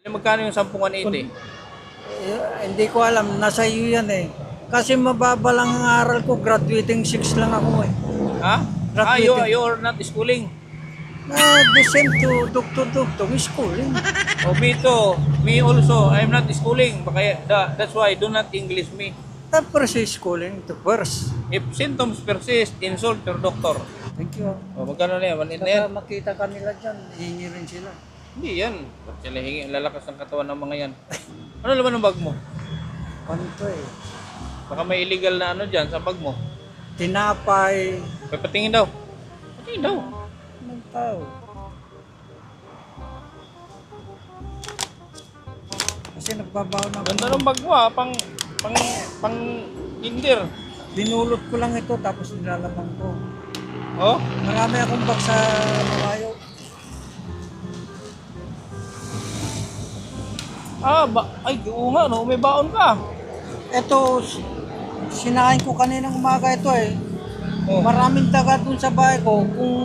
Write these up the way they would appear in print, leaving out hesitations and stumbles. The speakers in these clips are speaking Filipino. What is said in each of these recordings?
Magkano yung 10,180? Hindi ko alam, nasa iyo yan eh. Kasi mababa lang ang aral ko, graduating 6 lang ako eh. Ha? You're not schooling. The same to doctor, schooling. Oh, me too. Me also. I'm not schooling. That's why do not English me. Tapos schooling to first. If symptoms persist, insult your doctor. Thank you. Oh, magkano na yan? 1 in na yan? Saka makita kanila dyan, hihingi rin sila. Hindi yan. Ba't sila hingi? Lalakas ng katawan ng mga yan. Ano laman ng bag mo? Kanto eh. Baka may illegal na ano dyan sa bag mo. Tinapay. Patingin daw. Patingin daw. Anong tao? Kasi nagbabaw na Ganda ng bag mo pang indir. Dinulot ko lang ito tapos nilalabang ko. Oh? Marami akong bag sa malayo. Ay, oo nga, no? May baon ka. Ito, sinain ko kaninang umaga ito eh. Oh. Maraming daga dun sa bahay ko. Kung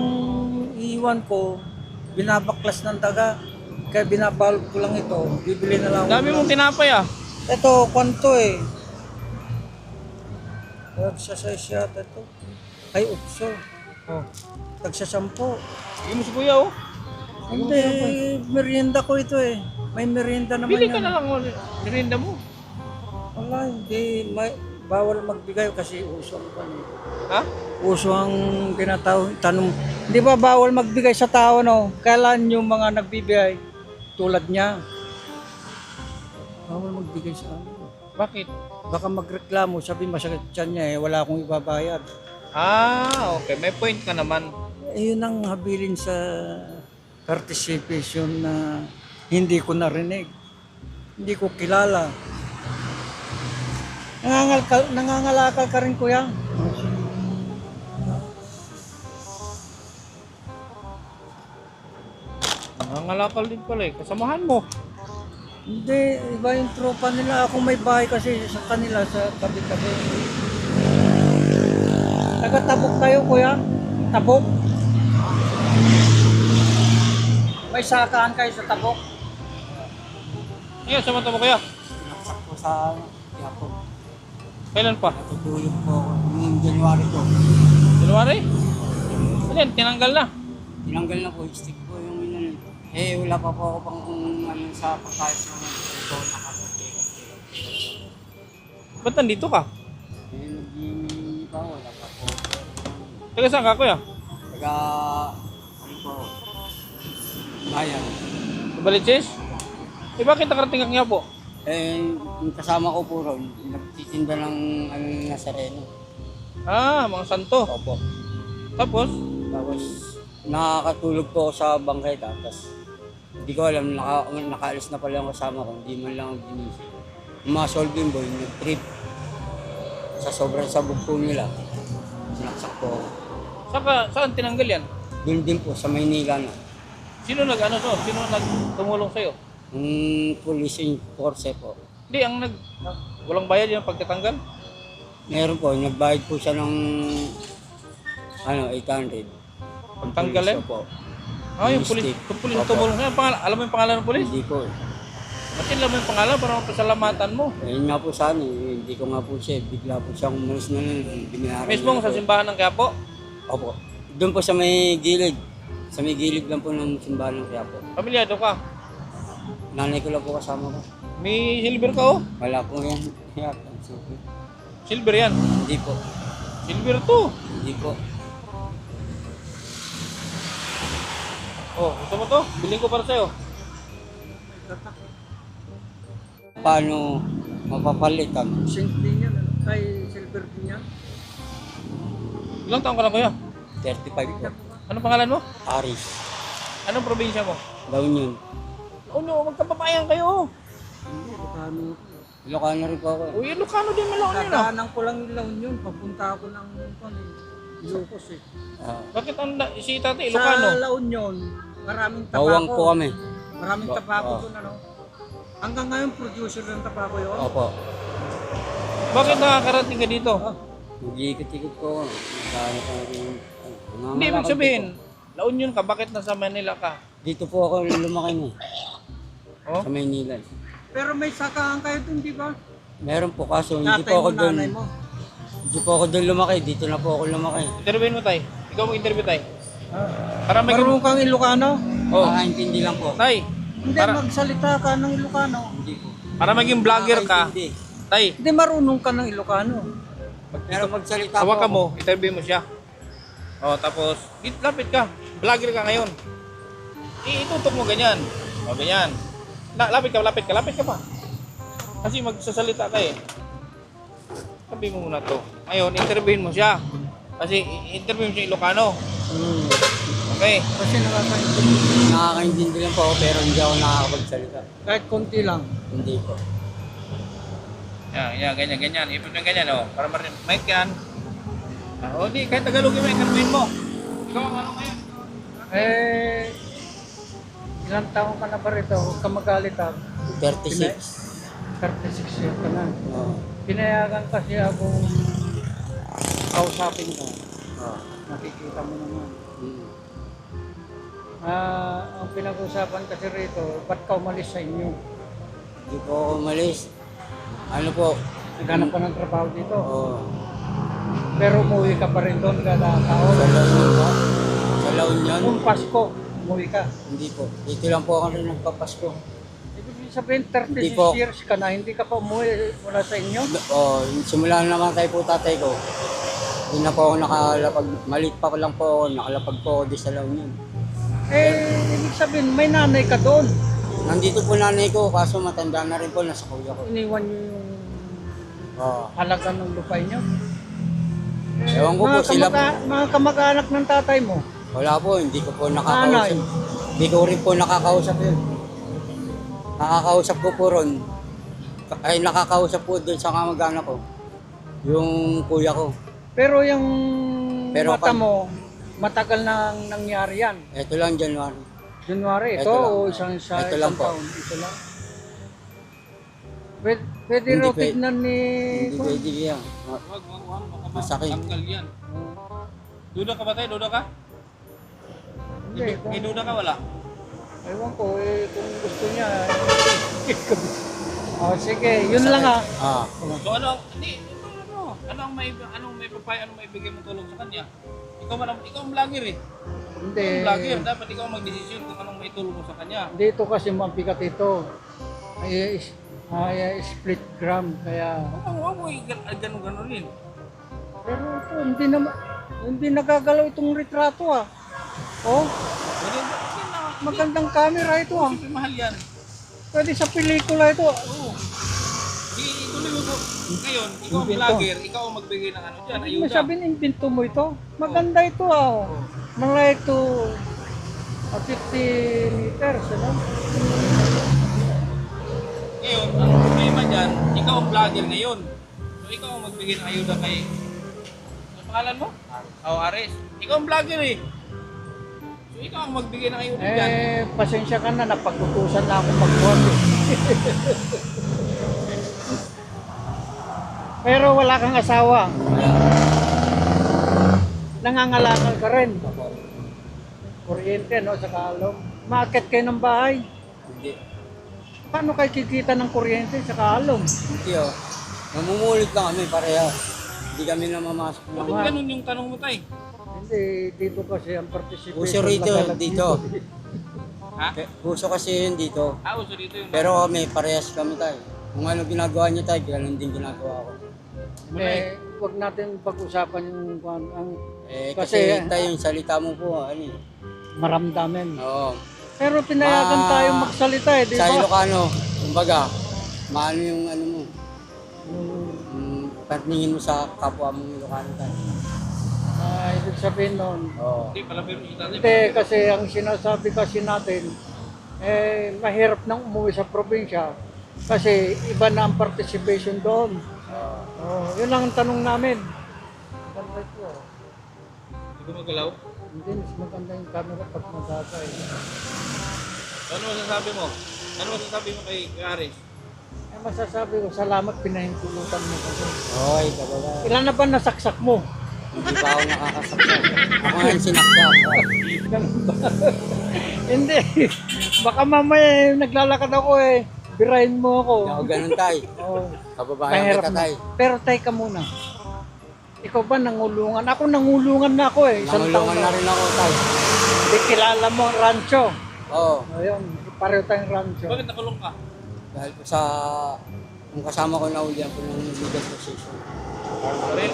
iiwan ko, binabaklas ng daga. Kaya binabalot ko lang ito. Bibili na lang ako. Dami mong tinapay Ito, kwanto eh. Exercise yata ito. Ay, upso. Oh. Tagsasampo. Sige mo si kuya, oh. Hindi, merienda ko ito eh. May merienda naman Bili ka yan. na lang merienda mo. Wala, hindi. Bawal magbigay kasi uso ang tanong. Ha? Uso ang tanong. Hindi ba bawal magbigay sa tao, no? Kailan yung mga nagbibigay tulad niya? Bawal magbigay sa amin. Bakit? Baka magreklamo, sabi masakit tiyan niya eh, wala akong ibabayad. Okay. May point ka naman. Yun ang habilin sa participation na hindi ko narinig. Hindi ko kilala. Nangangalakal ka rin, kuya. Nangangalakal din pala eh. Kasamahan mo. Hindi, iba yung tropa nila. Ako may bahay kasi sa kanila sa tabi-tabi. Taga-Tabok tayo, kuya. Tabok. May sakaan kayo sa Tabok. Sige, samanta mo kuya. Naksak ko sa Yapo. Kailan pa? Natutulog po ako noong January ko. January? Ano yan? Tinanggal na. Tinanggal na po, stick po yung inan. Eh, wala pa po ako pang ano, sa pagkayos ng ito nakakatikas. Ba't nandito ka? Eh, nag-iingi pa, wala pa po. Taga saan ka kuya? Taga, ano po, bayan. Baliches? Eh bakit nakarating ka nga po? Eh, yung kasama ko po ron, nagtitinda ng ano, Nazareno. Mga santo. Opo. Tapos? Tapos, nakakatulog po ako sa bangketa. Tapos, hindi ko alam, nakaalis na pala yung kasama ko. Hindi man lang ang ginising. Yung mga solving boy, nag-trip. Sa sobrang sabog po nila, sinaksak po ako. Saan tinanggal yan? Doon din po, sa Maynila na. Sino Sino nagtumulong sa'yo? Yung police enforcer po. Hindi, walang bayad yung pagtatanggal? Meron po, nagbayad po siya ng 800. Pagtanggal Police eh? po. Yung pulis Opo. tumulong sa'yo. Alam mo yung pangalan ng pulis? Hindi po. Ba't alam mo yung pangalan para mapasalamatan mo? Ayun nga po sana, hindi ko nga po siya. Bigla po siyang umalis na nun. Binayaran Mismo niya sa po. simbahan ng Quiapo? Opo. Doon po sa may gilid. Sa may gilid lang po ng simbahan ng Quiapo. Pamilyado ka? Nanay ko lang po kasama ko. May silver ka oh? Wala po yan. Yata. Silver yan. Hindi po. Silver to. Hindi po. Oh, gusto mo to? Biling ko para sa'yo. Paano mapapalitan? Simple niya, kay silver din yan. Ilang taon ka lang kuya? 35 po. Anong pangalan mo? Aris. Anong probinsya mo? Daw yun. Oh no, magkababayan kayo. Hindi, Ilocano. Ilocano rin po ako. Uy, Ilocano din malaon yun ah. Dadaanan ko lang yung La Union. Papunta ako ng Ilocos eh. Bakit si Tate Sa Ilocano? La Union, maraming Bawang tabako. po kami. Oh. Maraming tabako doon ano. Hanggang ngayon, producer ng tabako yun. Opo. Bakit nakakarating ka dito? Nag-iikot-ikot po ako. Nagkaano ko rin. Hindi, ibig sabihin, La Union ka, bakit nasa Manila ka? Dito po ako lumaki na. Oh? Sa Maynila. Pero may sakahan kayo dun, di ba? Meron po kaso hindi Tatay po ako mo, doon. nanay mo. Hindi po ako doon lumaki. Dito na po ako lumaki. Interviewin mo, tay. Ikaw mag-interview, tay. Para may... Marunong kang Ilocano? Oh, Nakakaintindi lang po. tay. Hindi, Para, magsalita ka ng Ilocano. Hindi po. para maging vlogger ka, Nakakaintindi. tay, Hindi, marunong ka ng Ilocano. Pero magsalita po hawakan ako. mo, interview mo siya. Oh, tapos, lapit ka. Vlogger ka ngayon. Itutok mo ganyan. O, ganyan. Lapit ka pa. Kasi magsasalita ka eh. Sabi mo muna to. Ngayon, interviewin mo siya. Kasi interview mo siya Ilocano. Okay. Kasi nakakaintindi. Nakakaintindi lang po ako pero hindi ako nakakapagsalita. Kahit konti lang. Hindi po. Yan, ganyan. Ipon mo ganyan, oh. Para marinig. Mic yan. O, di, kahit Tagalogin mo, interviewin mo. Ikaw ang ano ngayon? Eh, ilang taon ka na ba rito? Huwag ka magalit ha. 36. 36 years ka na. Oo. Pinayagan kasi akong kausapin ka. Oo. Nakikita mo naman. Mm. Ang pinag-usapan kasi rito, ba't ka umalis sa inyo? Hindi po ako umalis. Ano po? Naghanap ka ng trabaho dito. Oo. Pero umuwi ka pa rin doon kada taon. Sa La Union po. Sa La Union? Kung Pasko, umuwi ka. Hindi po. Dito lang po ako rin nagpapasko. Ibig sabihin, Hindi 36 po. years ka na, hindi ka pa umuwi mula sa inyo? Oo. Simula na naman tayo po tatay ko. Hindi na po ako nakalapag. Malit pa lang po ako. Nakalapag po ako di sa La Union. Eh, ibig sabihin, may nanay ka doon. Nandito po nanay ko. Kaso matanda na rin po. Nasa kuya ko. Iniwan niyo yung Oo. halaga ng lupay niyo. Ewan ko po sila po. Mga kamag-anak ng tatay mo. Wala po. Hindi ko po Nanay. nakakausap. Hindi ko rin po nakakausap yun. Nakakausap ko po ron. Ay nakakausap po doon sa kamag-anak ko. Yung kuya ko. Pero yung Pero mata pag- mo, matagal nang nangyari yan. Ito lang January. January, ito Ito lang. o isang Ito lang po. taon? Ito lang. Pwede Hindi raw pwede. tignan ni... Hindi pwede yan. Wag. Baka Masakit. matanggal yan. Duda ka ba tayo? Duda ka? Hindi, May duda ka wala? ewan ko, kung gusto niya. Sige, yun lang ha. Ah. So ano, hindi, anong may papaya, anong may bigay mo tulong sa kanya? Ikaw ang vlogger eh. Hindi. Ikaw ang vlogger, dapat ikaw ang magdesisyon kung anong may tulong mo sa kanya. Dito kasi mabigat ito. Ay, split gram, kaya... Huwag mo ganun rin. Pero ito, hindi nagagalaw itong retrato ah. Oh, Hindi na, magandang camera ito ah. siyempre mahal yan. Pwede sa pelikula ito. Oo. Ituloy mo po. Ngayon, ikaw ang Invento. vlogger, ikaw ang magbigay ng ano dyan, May ayuda. sabihin, invento mo ito. Maganda ito ah. Mga ito, 50 meters, ano? Ngayon, ang problema dyan, ikaw ang vlogger ngayon. So ikaw ang magbigay ng ayuda kay... Ano pangalan mo? Ares. Ikaw ang vlogger eh. So ikaw ang magbigay ng ayuda dyan. Pasensya ka na, napagtutusan na ako mag-work. Pero wala kang asawa. Nangangalakal ka rin. Kuryente, no, sa kalong. Maakit kayo ng bahay. Hindi. Paano kayo kikita ng kuryente sa kalong? Hindi oh. Namumulit lang kami pareha. Hindi kami namamasok ng Bakit ganun yung tanong mo tay? Hindi, dito kasi ang participation. Puso rito, nagalag dito. Ha? Puso kasi yun dito. Uso dito yung... Pero kami, parehas kami tayo. Kung ano ginagawa niya tayo, ganun din ginagawa ko. Eh, huwag natin pag-usapan yung ang Kasi Kasi- tayo yung salita mo po, ano eh. maramdamin. Oo. Pero pinayagan tayo magsalita eh, di Sa ba? Ilocano, kumbaga, maano yung ano mo, Yung, patingin mo sa kapwa mong Ilocano tayo. ibig sabihin nun, Oo. Hindi, pala pero si tatay. hindi kasi ang sinasabi kasi natin, mahirap nang umuwi sa probinsya kasi iba na ang participation doon. Yun lang ang tanong namin. Maganda ito. Hindi ko magalaw. Hindi, mas maganda yung camera pag magagay. Ano masasabi mo? Ano masasabi mo kay Ares? Masasabi ko, salamat pinahintulutan mo kasi. Hoy, kababa. Ilan na ba nasaksak mo? Hindi pa ako nakakasaksak. Ako nga yung sinaksak. Ganun ba? Hindi. Baka mamaya naglalakad ako birahin mo ako. Hindi ako ganun tay. Oh, Kababayan mahirap kita na. tay. Pero tay ka muna. Ikaw ba nangulungan? Ako nangulungan na ako Isang taon Nangulungan na rin ako tay. Hindi kilala mo ang rancho. Oo. Ayun, pareho tayong rancho. Bakit nakulong ka? Dahil po sa kung kasama ko na ulihan po ng legal position. Baril?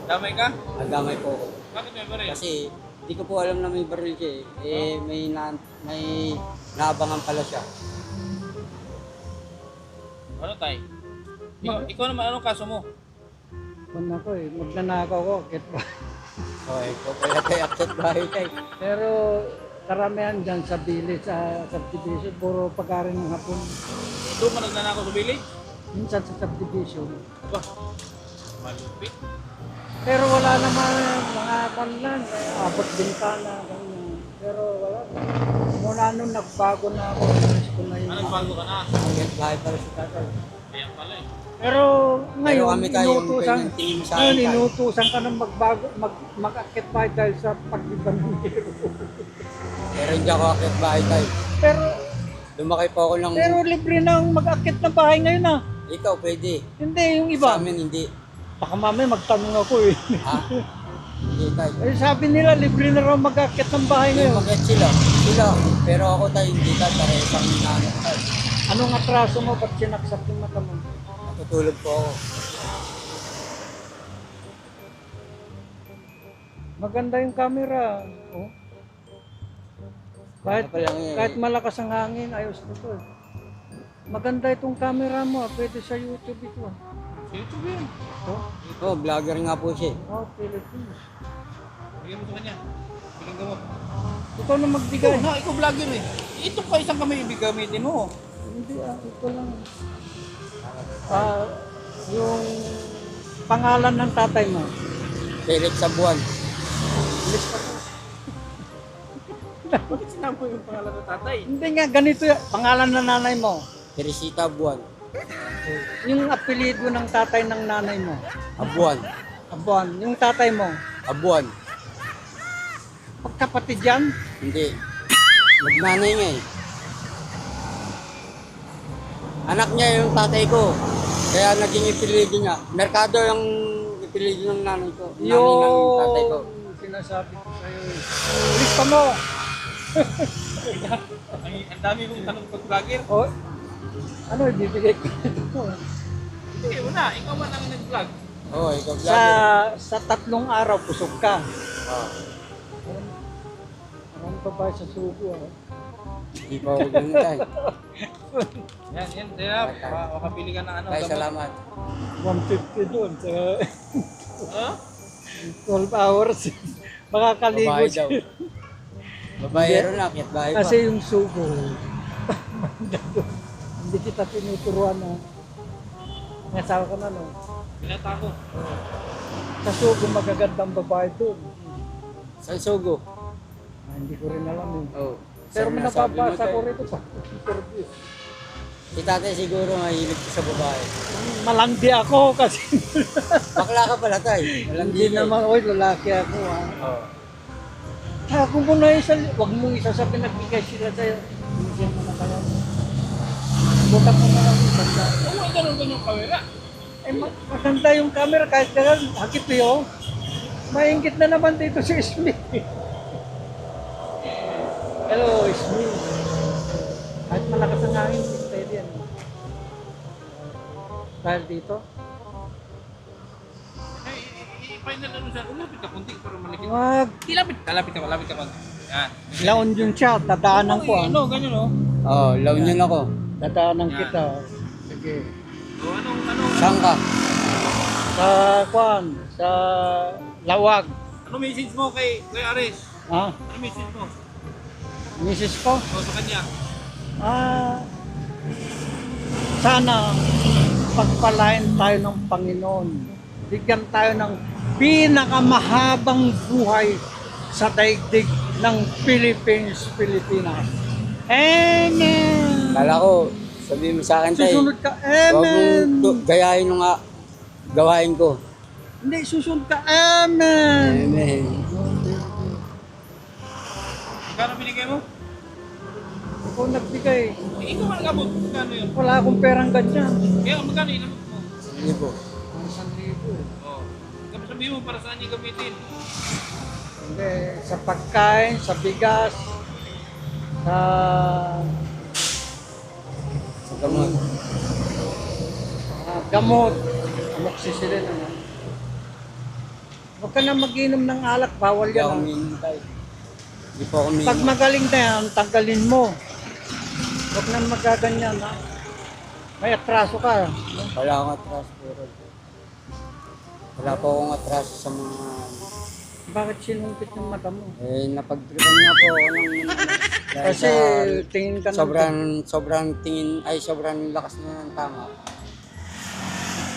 Damay ka? Nagdamay po ako. Bakit may baril? Kasi di ko po alam na may baril siya may naabangan pala siya. Ano tay? Ikaw naman, anong kaso mo? Kung ako magnanakaw ko, get ba? Okay, po pala tayo upset bahay tayo. Pero karamihan dyan sa village, sa subdivision, puro pagkarin ng hapon. Doon ka nagnanakaw sa village? Minsan sa subdivision. Aba, malupit. Pero wala naman mga kanlan, abot bintana, ganyan. Pero wala. Mula nung nagbago na ako, inis ko na yun. Anong bago ka na? Hanggang bahay pala si tatay. Kaya pala eh. Pero ngayon, kami tayo yung inutusan, pinantingin sa ngayon, akin tayo. inutusan ka ng magbago, mag-akit pa dahil sa pag-ibang hero. Pero hindi ako akit bahay tayo. Pero, Lumaki po ako ng... pero libre nang mag-akit ng bahay ngayon Ikaw pwede. Hindi, yung Sa iba. amin hindi. Baka mamaya magtanong ako Ha? Hindi tayo. Sabi nila, libre na raw mag-akit ng bahay Hindi ngayon. mag-get sila. Sila. Pero ako tayo hindi tayo. Para isang inaano tayo. Anong atraso mo? Ba't sinaksak yung mata mo? Natutulog po ako. Maganda yung camera. Oh. Kahit, Ano pa lang yan? kahit malakas ang hangin, ayos na to. Maganda itong camera mo. Pwede sa YouTube ito. Sa YouTube yun. Oh, Oo, vlogger nga po siya. oh Philippines. Bigyan mo sa kanya. Bilang gamot. Ikaw na magbigay. Ikaw na, ikaw vlogger eh. Ito pa isang kamay ibig gamitin mo. Hindi ito lang. Yung pangalan ng tatay mo. Felix Sabuan. List ko. Bakit sinabi mo yung pangalan ng tatay? Hindi nga, ganito yung pangalan ng nanay mo. Teresita Abuan. Yung apelido ng tatay ng nanay mo. Abuan. Abuan. Yung tatay mo. Abuan. Pagkapatid yan. Hindi. Magnanay nga eh. Anak niya yung tatay ko. Kaya naging ipilido niya. Merkado yung ipilido ng nanay ko. Nanay ng tatay ko. Sinasabi ko sa'yo Lista mo. Ang dami kong tanong pag vlogger. O, ano ibibigay ko? Hindi, una, ikaw man ang nag-vlog. Oo, ikaw sa vlogger. 3 araw, pusog ka. Oo. Parang babae sa sugo. Hindi pa ako ganun tayo. Yan, Dina. Makapili ka ng ano. Tayo, gamot. salamat. 150 doon sa Ha? 12 hours. Makakaligo Babae daw. siya. Babaero na, kiat bahay pa. Kasi yung sugo, hindi kita tinuturuan na may asawa ka na, no? Pinata ko. Sa sugo, magagandang babae doon. Sa Sugo. Hindi ko rin alam yun. Oo. Pero may nasabi mo napapasa ko tayo. rito sa interview. Si tatay siguro mahilig sa babae. Malandi ako kasi Bakla ka pala tayo. Walang hindi dili. naman, oy, lalaki ako ha. Oo. Kung mo na wag mong isasabi nagbigay sila sa'yo. Hindi mo na kaya. Butak mo na lang isang daan. Oo, ganun yung kamera. Maganda yung camera kahit ganun, hakip yun. Maingit na naman dito si Smith. Hello, Smith. Kahit malakas ang hangin, steady yan. Dahil dito, I-final ano siya. Umapit ka kunti para malikit. wag. Lapit ka konti. Yan. Laon yun siya, dadaanan ko ah. Ano, ganyan oh. Oo, love niyo na ko. Dadaanan Yan. kita. Sige. O, anong, Saan ka? Sa Kwan, sa Lawag. ano message mo kay Ares? Ha? Ano message mo? Misis ko. O, sa kanya. Sana pagpalain tayo ng Panginoon. Bigyan tayo ng pinakamahabang buhay sa daigdig ng Pilipinas. Amen! Kala ko, sabihin mo sa akin tayo. Susunod ka. Huwag Amen! mong gayahin nung nga gawain ko. Hindi, susunod ka. Amen. Amen. Magkano binigay mo? Ikaw nagbigay. Ikaw man nag-abot. Magkano yun? Wala akong perang ganyan. Kaya magkano inabot mo? Libo. Ang 1,000 eh. Oo. Kami sabihin mo para saan yung gamitin. Hindi, sa pagkain, sa bigas, sa Sa gamot. gamot, amoxicillin ano. Huwag ka na mag-inom ng alak, bawal Hindi ako yan. umiinom tayo. Hindi po ako Pag umiinom. magaling na yan, tanggalin mo. Huwag na magaganyan ha. May atraso ka. Wala akong atraso pero. Wala po akong atraso sa mga... Bakit sinumpit ng mata mo? Napag-tripan nga po ako ng... dahil Kasi sa tingin ka ng... sobrang tingin, ay sobrang lakas na ng tama.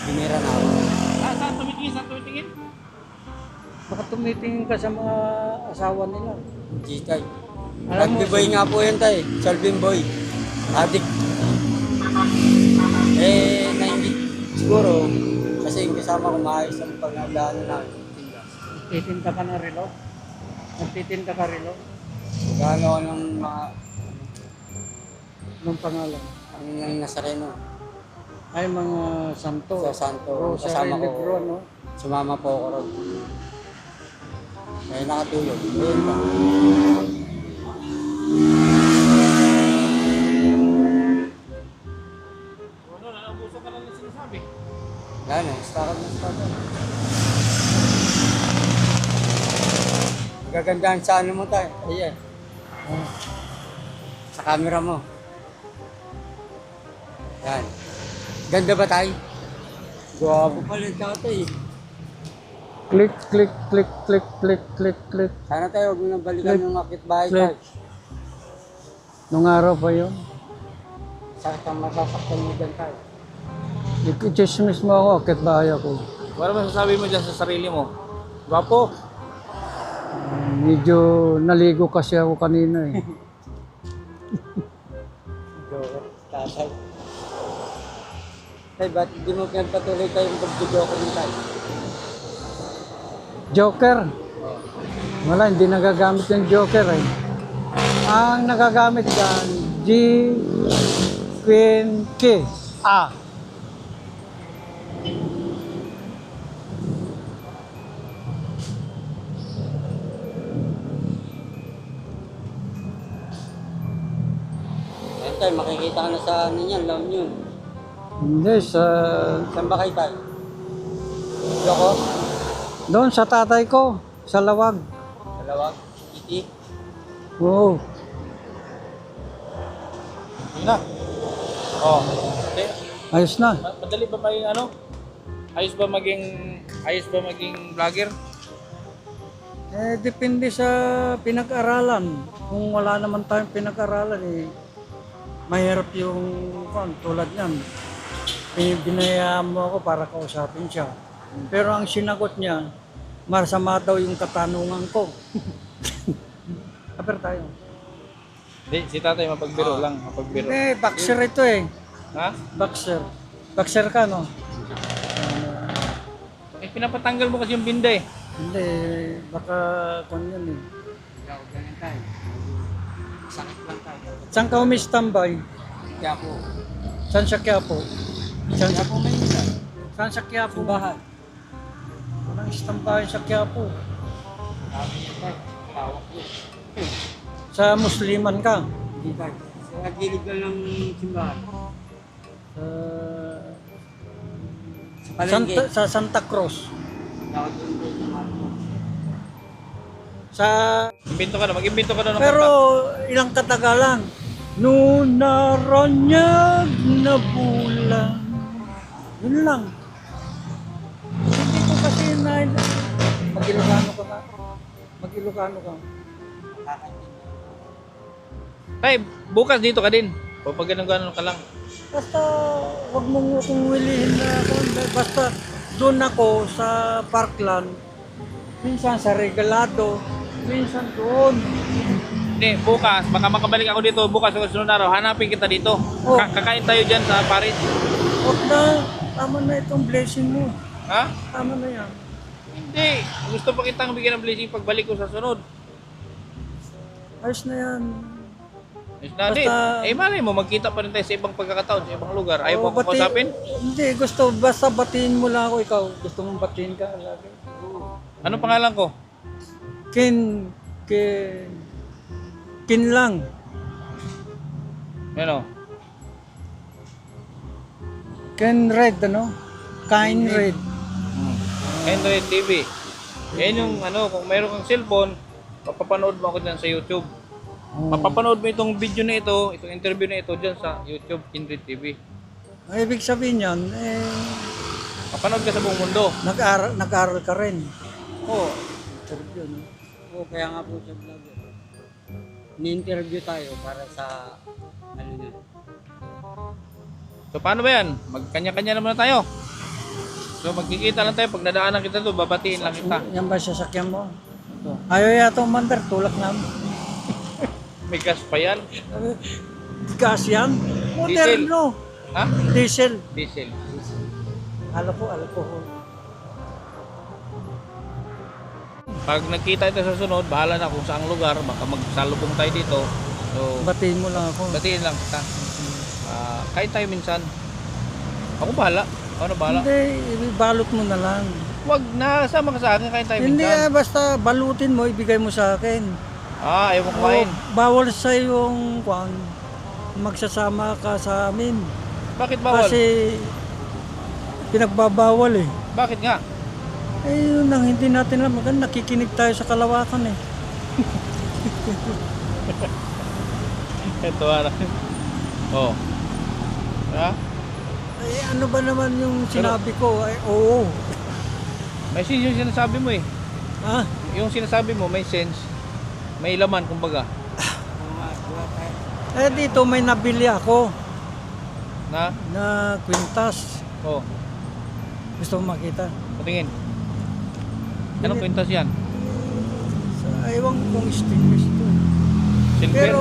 Binira na ako. Saan tumitingin? Saan tumitingin? Baka tumitingin ka sa mga asawa nila. Gitay. Alam mo, Rugby boy nga po yun tayo. Salvin boy. Adik. Nainggit siguro. Kasi yung kasama ko maayos ang pagdaan namin. titinda ka na relo? Nagtitinda ka relo? Gano ako ng mga... Nung pangalan? ang Nazareno. Ay mga santo. Sa Santo. Rosary, Kasama ko. libro, no? Sumama po ako ron. Kaya nakatulog. Ayun ba? Ano, nanabuso ka lang yung sinasabi. Wala na. Start na start. Magagandahan sa ano mo tayo. Ayan. Sa camera mo. Yan. Ganda ba tayo? Gwapo pala yung tatay. Click, click, click, click, click, click, click. Sana tayo huwag mo nang balikan Click. ng akit bahay Click. tayo. Nung araw pa yun. Sakit ang masasaktan mo dyan tayo. I-chismis mo ako, akit bahay ako. Wala masasabi mo dyan sa sarili mo. Gwapo. Medyo naligo kasi ako kanina eh. Joker. Tatay. Tay, ba't hindi mo pinagpatuloy tayong pagdugo ko ng tayo? Joker. Wala, hindi nagagamit yung Joker eh. Ang nagagamit dyan, G, Queen, K, A. Ayan tayo, makikita ka na sa ano yan, La Union. Hindi, sa... Saan ba kayo tayo? Loko? Doon sa tatay ko, sa Lawag. Dalawag? Iti? Oo. Yun na. Oh. Okay. Ayos na. Madali ba maging ano? Ayos ba maging vlogger? Eh, depende sa pinag-aralan. Kung wala naman tayong pinag-aralan, eh, mahirap yung tulad niyan. Binayaan mo ako para kausapin siya. Pero ang sinagot niya, masama daw yung katanungan ko. Kapir tayo. Hindi, si tatay mapagbiro lang. Mapagbiro. Eh, boxer ito eh. Ha? Boxer. Boxer ka, no? Eh, pinapatanggal mo kasi yung binda eh. Hindi, baka kung yun eh. Ikaw, ganyan tayo. Sakit lang tayo. Saan ka umi-standby? Kaya po. Saan sa Quiapo? Saan Kaya sa, po Manila. saan sa Quiapo? Bahay. Walang standby sa Quiapo. Sabi niya tayo. Tawak po. Sa Musliman ka? Hindi tayo. Sa gilid lang ng simbahan. Sa palengke. Sa Santa Cruz. Tawag doon po yung mga- Sa Imbento ka na. Mag-imbento ka na ng pero kanta. ilang katagalan. Nung naranyag na bulan. Yun lang. Hindi ko kasi na... Mag-Ilocano ka nga. Mag-Ilocano ka. Tay, bukas dito ka din. O pag ganun ka lang. Basta wag mong kung willihin na ako. Basta doon ako sa Parkland. Minsan sa Regalado. Minsan doon. Hindi, bukas. Baka makabalik ako dito. Bukas sa sunod na araw. Hanapin kita dito. Oh. Kakain tayo dyan sa Paris. Huwag na. Tama na itong blessing mo. Ha? Tama na yan. Hindi. Gusto pa kitang bigyan ng blessing pagbalik ko sa sunod. Ayos na yan. Is na, Basta- malay mo, magkita pa rin tayo sa ibang pagkakataon, sa ibang lugar. Ayaw Oo, mo akong kausapin? Hindi, gusto, basta batiin mo lang ako, ikaw. Gusto mong batiin ka lagi. Anong pangalan ko? Kin lang. Ano? Ken Red, ano? Kind Red. Android TV. Yan yung ano, kung mayroon kang cellphone, papapanood mo ako dyan sa YouTube. Mapapanood mo itong video na ito, itong interview na ito dyan sa YouTube, Kindred TV. Ang ibig sabihin yan, Papanood ka sa buong mundo. nag-aral ka rin. Oo. Interview, no? Oo, kaya nga po sa vlog. Ni-interview tayo para sa ano na. So paano ba yan? Magkanya-kanya naman na tayo. So magkikita lang tayo, pag nadaanan kita to, babatiin lang kita. Yan ba sasakyan mo? Ayaw yata umandar, tulak namin. May gas pa yan. Gas yan? Diesel. Moderno. Ha? Diesel. Diesel. Alam ko. Pag nagkita ito sa sunod, bahala na kung saang lugar, baka magsalubong tayo dito. So, Batiin mo lang ako. batiin lang kita. Kahit tayo minsan. Ako bahala. Ano bahala? Hindi, ibalot mo na lang. Wag na, sama ka sa akin, kahit tayo Hindi, minsan. basta balutin mo, ibigay mo sa akin. Ayaw mo kumain. Bawal sa yung magsasama ka sa amin. Bakit bawal? Kasi pinagbabawal eh. Bakit nga? Yun ang hindi natin alam. Nakikinig tayo sa kalawakan eh. Ito ano. Oh. Ha? Ano ba naman yung sinabi ko? Oo. May sense yung sinasabi mo eh. Ha? Yung sinasabi mo, may sense. May laman, kumbaga. Dito may nabili ako Na? na kwintas. Oh. Gusto mo makita? Patingin. Anong kwintas yan? Ewan ko kung stainless to. Silver? Pero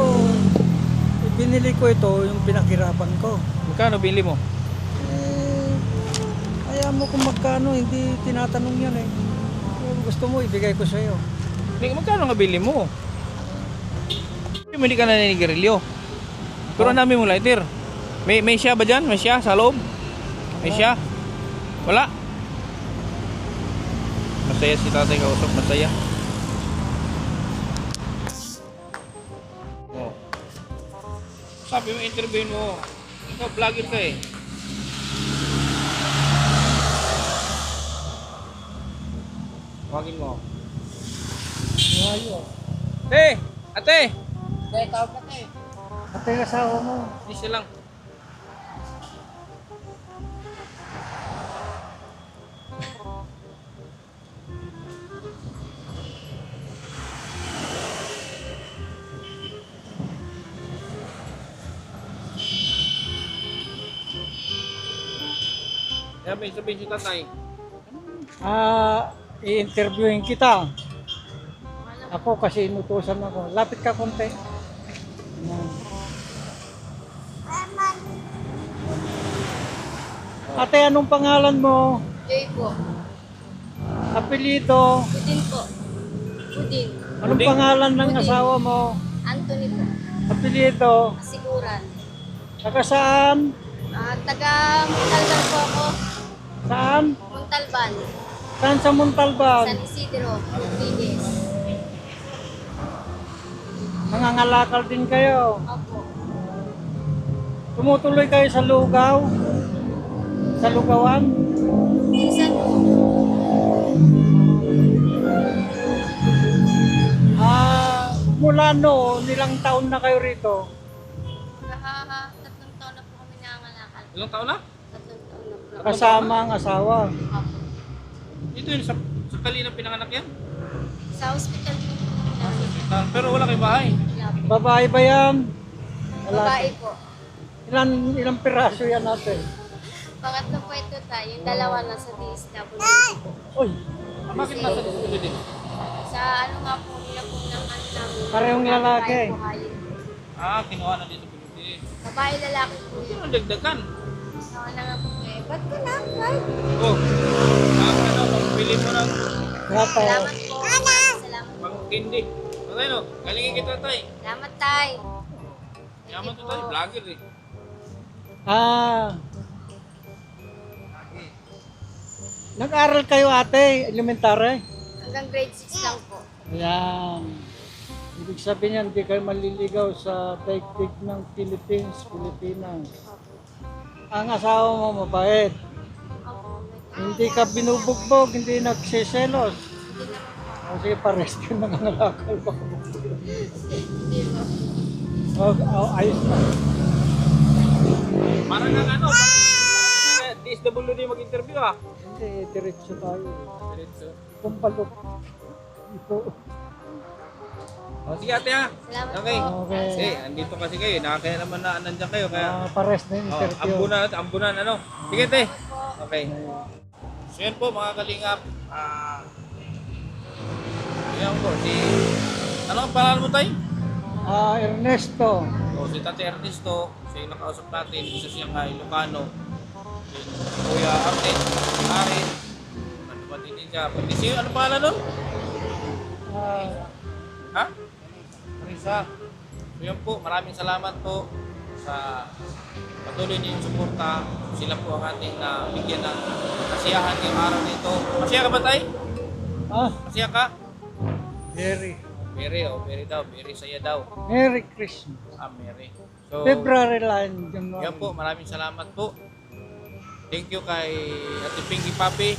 binili ko ito, yung pinakirapan ko. Magkano bili mo? Kaya mo kung magkano, hindi tinatanong yan eh. Kung gusto mo, ibigay ko sa iyo. Magkano nga bili mo? Hindi ka na nanigarilyo. Pero namin mo lighter. May siya ba dyan? May siya sa loob? May siya? Wala? Masaya si tatay kausap, masaya. Oh. Sabi mo, interview mo. Ikaw, vlogger ka eh. Tawagin mo. Ayaw. Ate! Ate yung asawa mo. Isa lang. Sabihin si tatay. I-interviewin kita. Ako kasi inutusan ako. Lapit ka konti. Yan. Ate, anong pangalan mo? Joy po. Apelyido? Pudin po. Pudin. Anong Puding. pangalan ng Puding. asawa mo? Anthony po. Apelyido? Kasiguran. Taga saan? Taga Montalban po ako. Saan? Montalban. Saan sa Montalban? San Isidro. Linis. Nangangalakal din kayo. Opo. Tumutuloy kayo sa lugaw? Sa lugawan? Minsan po. Mula noon, ilang taon na kayo rito? Tatlong taon na po kami nangangalakal. Ilang taon na? Tatlong taon na po. Kasama ang asawa. Opo. Ito yun, sa Kalina pinanganak yan? Sa hospital po. Pero wala kay bahay. Wala po. Babae ba yan? Babae po. Ilang piraso yan natin? Pangatlo po ito tayo. Yung dalawa na sa DSW po. Uy, Bakit nasa disability? Sa ano nga po nila po ng ano namin. Parehong lalaki. Babae po kayo. Kinuha na disability. Babae lalaki po Ito yun. ang dagdagan. Nawa na nga po eh. Ba't ka na? Ay! Oh, ano, pili mo ng Salamat po. Salamat. Pang hindi. Patay no, galingin kita tay. Salamat, Tay. Yaman to tay, vlogger eh. Nag-aral kayo ate, elementary? Hanggang grade 6 lang po. Ayan. Ibig sabihin yan, hindi kayo maliligaw sa daigdig ng Philippines, Pilipinas. Ang asawa mo mabait. Opo. Hindi ka binubugbog, hindi nagsiselos. Hindi naman po. O sige, pares ka nangangalakal pa. Hindi po. Ayos na. Parang ang ano, parang DSWD mag-interview ah. Hindi, diretso tayo. Diretso. Kumpalok. Ito. O sige ate ha. Salamat Okay. po. Okay. Eh, andito kasi kayo, nakakaya naman na nandiyan kayo, kaya Pares na yung interview. ambunan ano. Sige te. Po. Okay. So yan po mga kalingap. Yan po, ano ang pangalan mo tay? Ernesto. O si Tate Ernesto, siya yung nakausap natin, isa siyang Ilocano. Yung Kuya Arnett, Arin, ano ba din siya? Pati siya, ano pangalan nun? Ha? Marisa. So yan po, maraming salamat po sa patuloy niyong suporta. Sila po ang ating bigyan ng kasiyahan ngayong araw nito. Masaya ka ba tay? Masaya ka? Very. Very daw, very saya daw. Merry Christmas. Merry. So, February lang. January. yan po, maraming salamat po. Thank you kay Ate Pinky Papi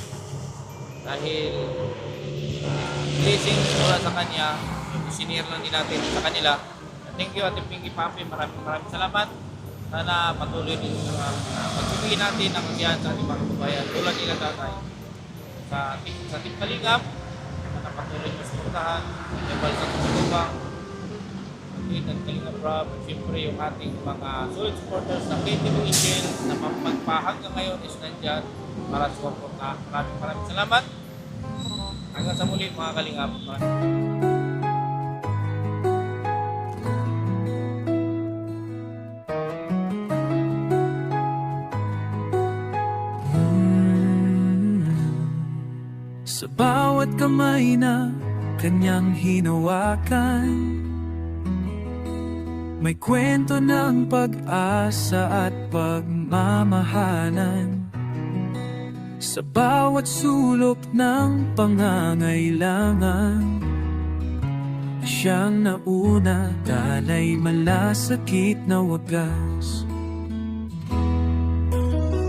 dahil blessings mula sa kanya, sinare lang din natin sa kanila. Thank you Ate Pinky Papi, maraming salamat. Sana patuloy din pagbibigyan natin ng kasiyahan sa ating mga kababayan tulad nila tatay sa Team Kalingap na patuloy na suportahan yung Balsang Tumubang at Kalingap Rob at siyempre yung ating mga solid supporters na KTV Angel na magpahanggang ngayon is nandyan para suporta. Maraming salamat. Hanggang sa muli mga Kalingap. Sa bawat kamay na kanyang hinawakan, may kwento ng pag-asa at pagmamahalan. Sa bawat sulok ng pangangailangan, siyang nauna, dalay malasakit na wagas.